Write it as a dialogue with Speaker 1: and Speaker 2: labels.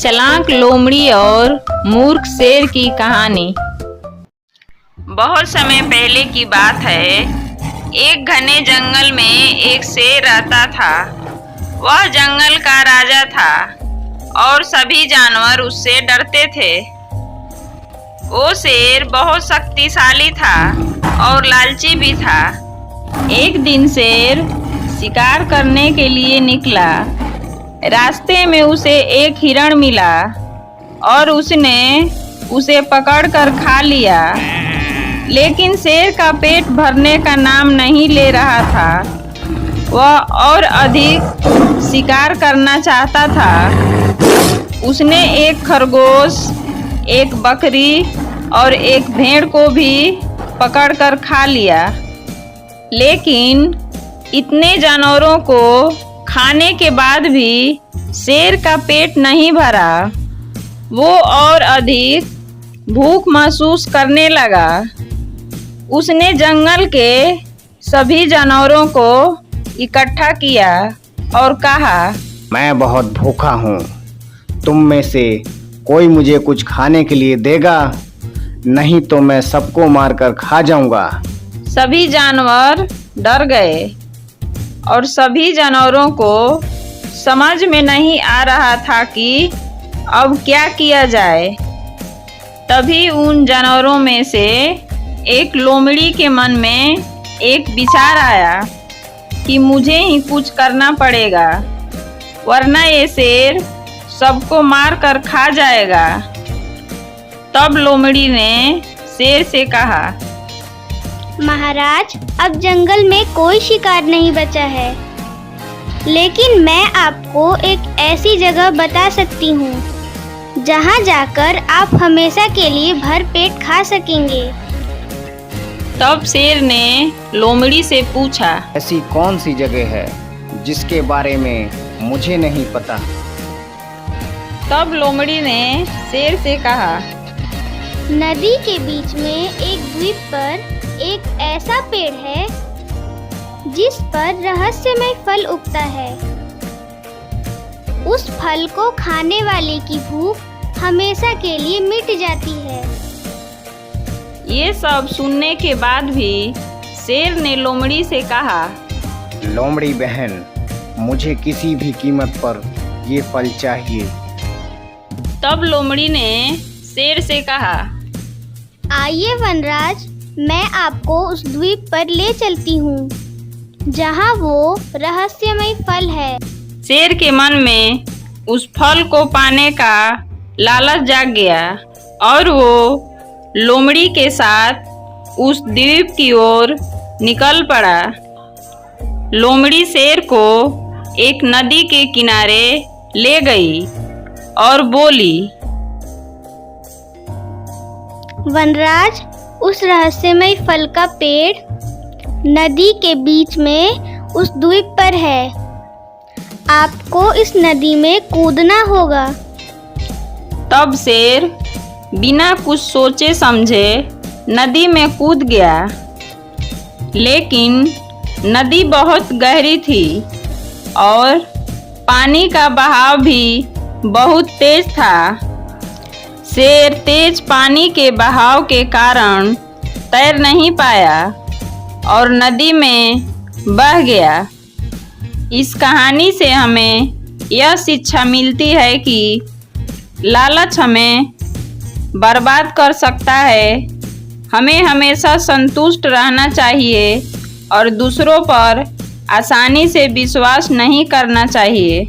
Speaker 1: चालाक लोमड़ी और मूर्ख शेर की कहानी। बहुत समय पहले की बात है। एक घने जंगल में एक शेर रहता था। वह जंगल का राजा था और सभी जानवर उससे डरते थे। वो शेर बहुत शक्तिशाली था और लालची भी था। एक दिन शेर शिकार करने के लिए निकला। रास्ते में उसे एक हिरण मिला और उसने उसे पकड़कर खा लिया। लेकिन शेर का पेट भरने का नाम नहीं ले रहा था। वह और अधिक शिकार करना चाहता था। उसने एक खरगोश, एक बकरी और एक भेड़ को भी पकड़कर खा लिया। लेकिन इतने जानवरों को खाने के बाद भी शेर का पेट नहीं भरा। वो और अधिक भूख महसूस करने लगा। उसने जंगल के सभी जानवरों को इकट्ठा किया और कहा,
Speaker 2: मैं बहुत भूखा हूँ। तुम में से कोई मुझे कुछ खाने के लिए देगा? नहीं तो मैं सबको मारकर खा जाऊंगा।
Speaker 1: सभी जानवर डर गए और सभी जानवरों को समझ में नहीं आ रहा था कि अब क्या किया जाए। तभी उन जानवरों में से एक लोमड़ी के मन में एक विचार आया कि मुझे ही कुछ करना पड़ेगा, वरना ये शेर सबको मार कर खा जाएगा। तब लोमड़ी ने शेर से कहा,
Speaker 3: महाराज, अब जंगल में कोई शिकार नहीं बचा है, लेकिन मैं आपको एक ऐसी जगह बता सकती हूँ जहाँ जाकर आप हमेशा के लिए भर पेट खा सकेंगे।
Speaker 1: तब शेर ने लोमड़ी से पूछा,
Speaker 2: ऐसी कौन सी जगह है जिसके बारे में मुझे नहीं पता?
Speaker 1: तब लोमड़ी ने शेर से कहा,
Speaker 3: नदी के बीच में एक द्वीप पर एक ऐसा पेड़ है जिस पर रहस्यमय फल उगता है। उस फल को खाने वाले की भूख हमेशा के लिए मिट जाती है।
Speaker 1: ये सब सुनने के बाद भी शेर ने लोमड़ी से कहा,
Speaker 2: लोमड़ी बहन, मुझे किसी भी कीमत पर ये फल चाहिए।
Speaker 1: तब लोमड़ी ने शेर से कहा,
Speaker 3: आइए वनराज, मैं आपको उस द्वीप पर ले चलती हूँ जहाँ वो रहस्यमय फल है।
Speaker 1: शेर के मन में उस फल को पाने का लालच जाग गया और वो लोमड़ी के साथ उस द्वीप की ओर निकल पड़ा। लोमड़ी शेर को एक नदी के किनारे ले गई और बोली,
Speaker 3: वनराज, उस रहस्यमय फल का पेड़ नदी के बीच में उस द्वीप पर है। आपको इस नदी में कूदना होगा।
Speaker 1: तब शेर बिना कुछ सोचे समझे नदी में कूद गया। लेकिन नदी बहुत गहरी थी और पानी का बहाव भी बहुत तेज था। शेर तेज पानी के बहाव के कारण तैर नहीं पाया और नदी में बह गया। इस कहानी से हमें यह शिक्षा मिलती है कि लालच हमें बर्बाद कर सकता है। हमें हमेशा संतुष्ट रहना चाहिए और दूसरों पर आसानी से विश्वास नहीं करना चाहिए।